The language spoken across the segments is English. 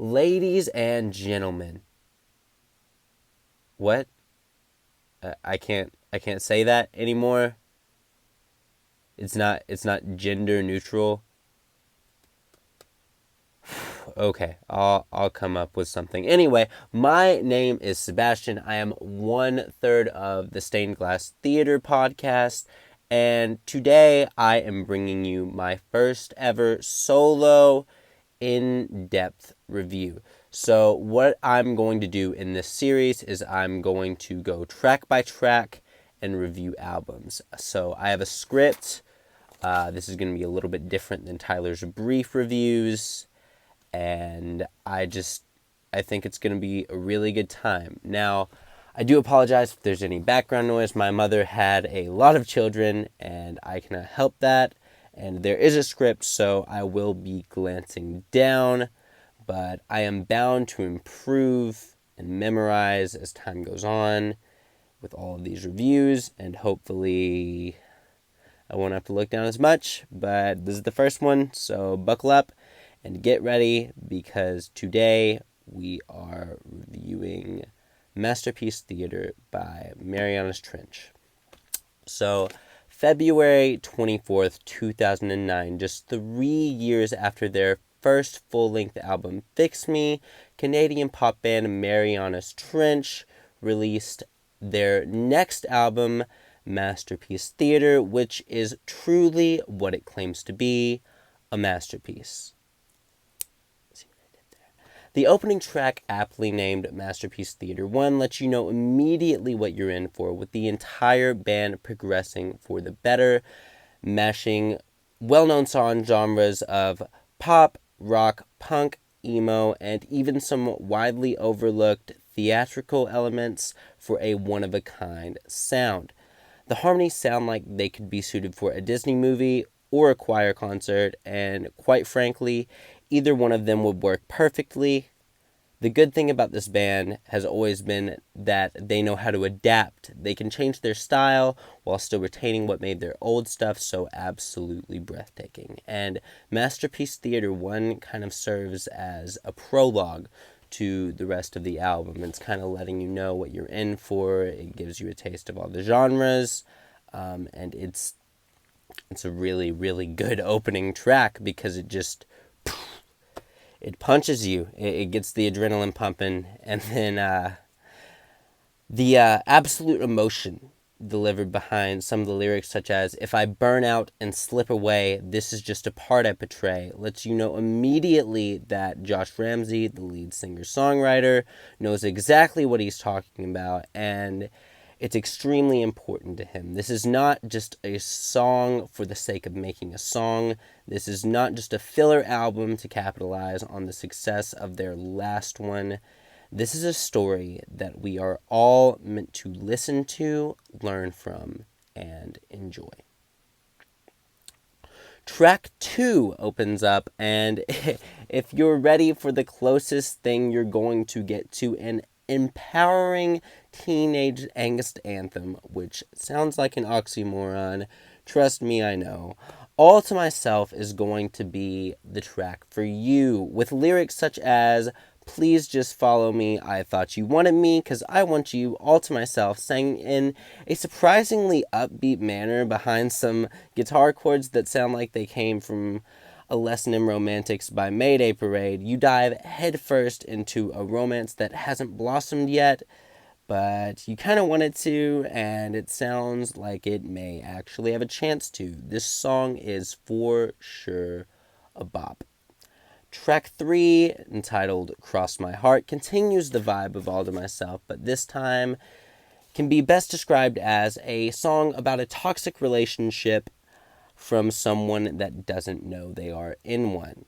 Ladies and gentlemen. What? I can't say that anymore. It's not gender neutral. Okay, I'll come up with something. Anyway, my name is Sebastian. I am 1/3 of the Stained Glass Theater podcast, and today I am bringing you my first ever solo in-depth review. So what I'm going to do in this series is I'm going to go track by track and review albums. So I have a script. This is going to be a little bit different than Tyler's brief reviews, and I think it's going to be a really good time. Now, I do apologize if there's any background noise. My mother had a lot of children, and I cannot help that. And there is a script, so I will be glancing down, but I am bound to improve and memorize as time goes on with all of these reviews, and hopefully I won't have to look down as much. But this is the first one, so buckle up and get ready, because today we are reviewing Masterpiece Theater by Marianas Trench. So, February 24th, 2009, just 3 years after their first full-length album, Fix Me, Canadian pop band Marianas Trench released their next album, Masterpiece Theater, which is truly what it claims to be, a masterpiece. The opening track, aptly named Masterpiece Theater 1, lets you know immediately what you're in for, with the entire band progressing for the better, mashing well-known song genres of pop, rock, punk, emo, and even some widely overlooked theatrical elements for a one-of-a-kind sound. The harmonies sound like they could be suited for a Disney movie or a choir concert, and quite frankly, either one of them would work perfectly. The good thing about this band has always been that they know how to adapt. They can change their style while still retaining what made their old stuff so absolutely breathtaking. And Masterpiece Theater 1 kind of serves as a prologue to the rest of the album. It's kind of letting you know what you're in for. It gives you a taste of all the genres, and it's a really, really good opening track, because it punches you. It gets the adrenaline pumping, and then the absolute emotion delivered behind some of the lyrics, such as, "If I burn out and slip away, this is just a part I portray," lets you know immediately that Josh Ramsey, the lead singer-songwriter, knows exactly what he's talking about, and it's extremely important to him. This is not just a song for the sake of making a song. This is not just a filler album to capitalize on the success of their last one. This is a story that we are all meant to listen to, learn from, and enjoy. Track 2 opens up, and if you're ready for the closest thing you're going to get to an empowering teenage angst anthem, which sounds like an oxymoron, trust me, I know, All to Myself is going to be the track for you, with lyrics such as, "Please just follow me, I thought you wanted me, 'cause I want you all to myself," sang in a surprisingly upbeat manner behind some guitar chords that sound like they came from A Lesson in Romantics by Mayday Parade. You dive headfirst into a romance that hasn't blossomed yet, but you kind of want it to, and it sounds like it may actually have a chance to. This song is for sure a bop. Track 3, entitled Cross My Heart, continues the vibe of All to Myself, but this time can be best described as a song about a toxic relationship from someone that doesn't know they are in one.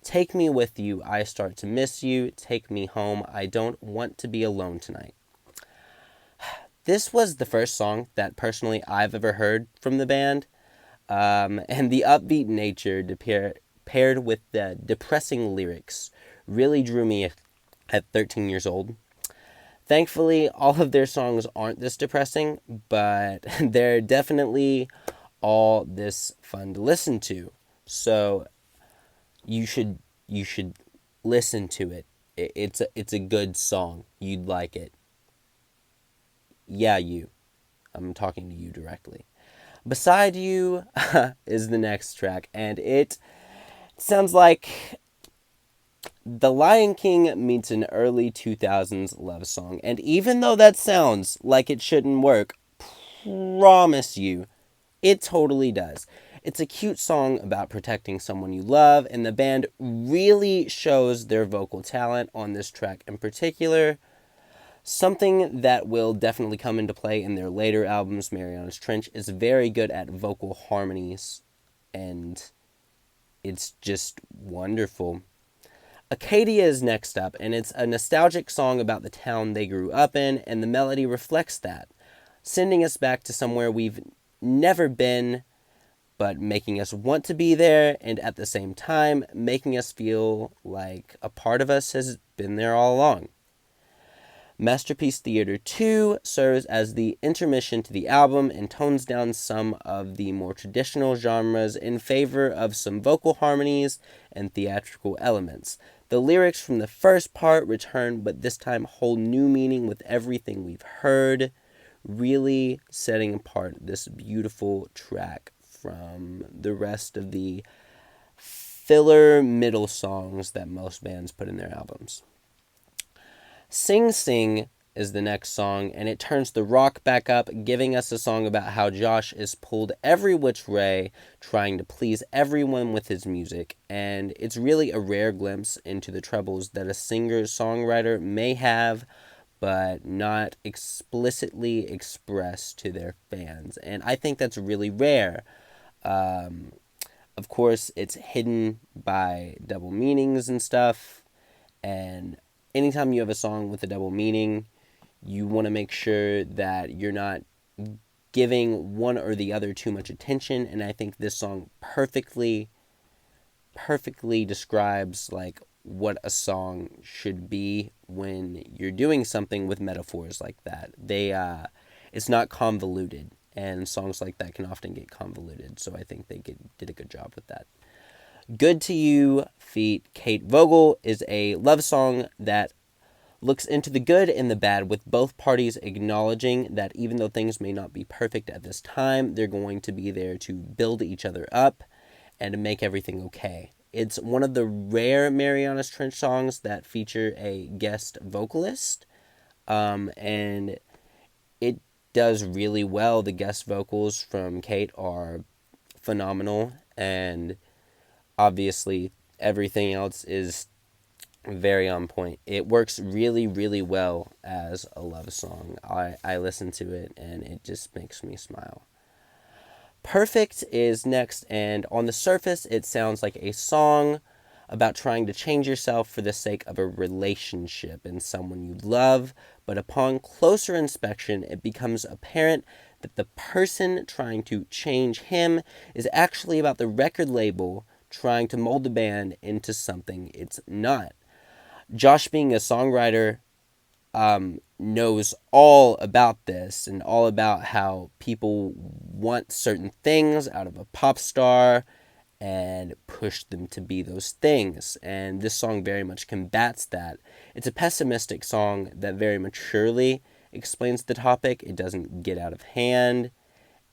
Take me with you, I start to miss you. Take me home, I don't want to be alone tonight. This was the first song that personally I've ever heard from the band, and the upbeat nature paired with the depressing lyrics really drew me at 13 years old. Thankfully, all of their songs aren't this depressing, but they're definitely all this fun to listen to. So you should Listen to it. It's a good song. You'd like it. Yeah, you. I'm talking to you directly. Beside You is the next track, and it sounds like The Lion King meets an early 2000s love song. And even though that sounds like it shouldn't work, promise you, it totally does. It's a cute song about protecting someone you love, and the band really shows their vocal talent on this track in particular. Something that will definitely come into play in their later albums. Marianas Trench is very good at vocal harmonies, and it's just wonderful. Acadia is next up, and it's a nostalgic song about the town they grew up in, and the melody reflects that, sending us back to somewhere we've never been, but making us want to be there, and at the same time, making us feel like a part of us has been there all along. Masterpiece Theater 2 serves as the intermission to the album and tones down some of the more traditional genres in favor of some vocal harmonies and theatrical elements. The lyrics from the first part return, but this time hold new meaning with everything we've heard, really setting apart this beautiful track from the rest of the filler middle songs that most bands put in their albums. Sing Sing is the next song, and it turns the rock back up, giving us a song about how Josh is pulled every which way, trying to please everyone with his music, and it's really a rare glimpse into the troubles that a singer-songwriter may have, but not explicitly express to their fans, and I think that's really rare. Of course, it's hidden by double meanings and stuff, and anytime you have a song with a double meaning, you want to make sure that you're not giving one or the other too much attention, and I think this song perfectly describes like what a song should be when you're doing something with metaphors like that. It's not convoluted, and songs like that can often get convoluted, so I think they did a good job with that. Good to You feat. Kate Vogel is a love song that looks into the good and the bad, with both parties acknowledging that even though things may not be perfect at this time, they're going to be there to build each other up and to make everything okay. It's one of the rare Marianas Trench songs that feature a guest vocalist, and it does really well. The guest vocals from Kate are phenomenal, and obviously everything else is very on point. It works really, really well as a love song. I listen to it and it just makes me smile. Perfect is next, and on the surface it sounds like a song about trying to change yourself for the sake of a relationship and someone you love, but upon closer inspection it becomes apparent that the person trying to change him is actually about the record label trying to mold the band into something it's not. Josh, being a songwriter, knows all about this and all about how people want certain things out of a pop star and push them to be those things. And this song very much combats that. It's a pessimistic song that very maturely explains the topic. It doesn't get out of hand,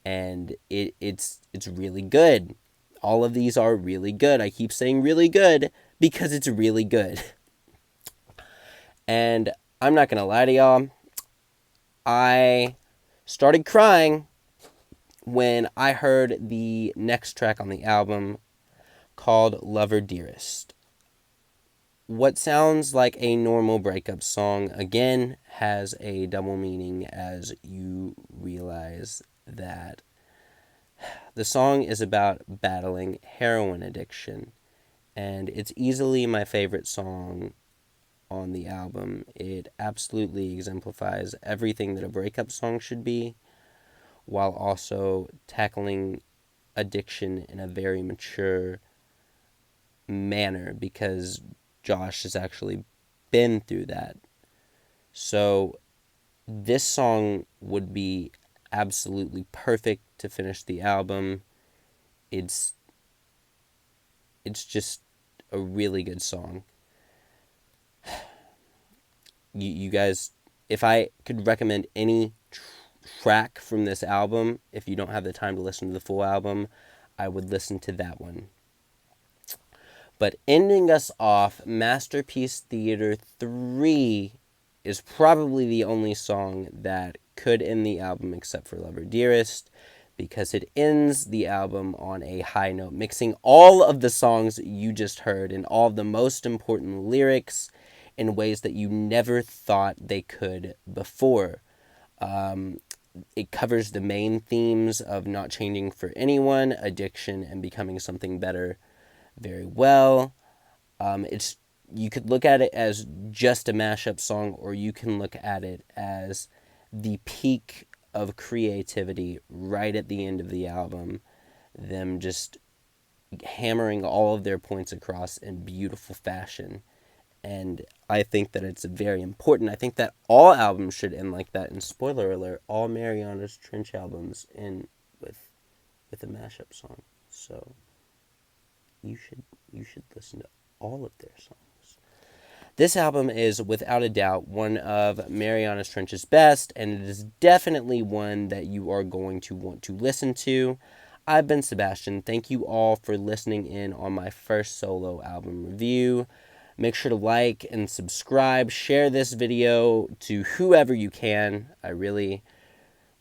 and it's really good. All of these are really good. I keep saying really good because it's really good. And I'm not going to lie to y'all, I started crying when I heard the next track on the album called Lover Dearest. What sounds like a normal breakup song, again, has a double meaning as you realize that the song is about battling heroin addiction, and it's easily my favorite song on the album. It absolutely exemplifies everything that a breakup song should be, while also tackling addiction in a very mature manner, because Josh has actually been through that. So this song would be absolutely perfect to finish the album. It's just a really good song. you guys, if I could recommend any track from this album, if you don't have the time to listen to the full album, I would listen to that one. But ending us off, Masterpiece Theater 3 is probably the only song that could end the album except for Lover Dearest, because it ends the album on a high note, mixing all of the songs you just heard and all of the most important lyrics in ways that you never thought they could before. It covers the main themes of not changing for anyone, addiction, and becoming something better very well. It's You could look at it as just a mashup song, or you can look at it as the peak of creativity right at the end of the album. Them just hammering all of their points across in beautiful fashion. And I think that it's very important. I think that all albums should end like that. And spoiler alert, all Marianas Trench albums end with a mashup song. So you should listen to all of their songs. This album is without a doubt one of Marianas Trench's best, and it is definitely one that you are going to want to listen to. I've been Sebastian. Thank you all for listening in on my first solo album review. Make sure to like and subscribe. Share this video to whoever you can. I really,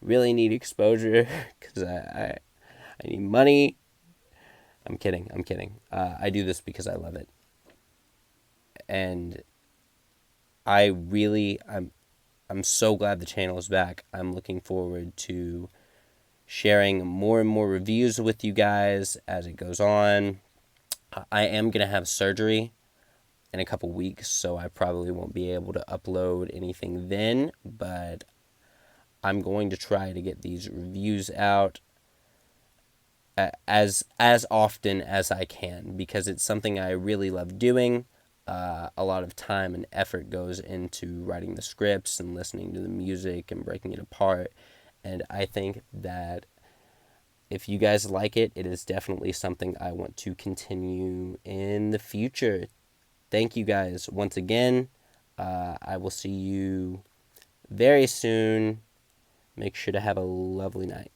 really need exposure because I need money. I'm kidding. I do this because I love it. And I'm so glad the channel is back. I'm looking forward to sharing more and more reviews with you guys as it goes on. I am going to have surgery in a couple weeks, so I probably won't be able to upload anything then, but I'm going to try to get these reviews out as often as I can, because it's something I really love doing. A lot of time and effort goes into writing the scripts and listening to the music and breaking it apart, and I think that if you guys like it, it is definitely something I want to continue in the future. Thank you guys once again. I will see you very soon. Make sure to have a lovely night.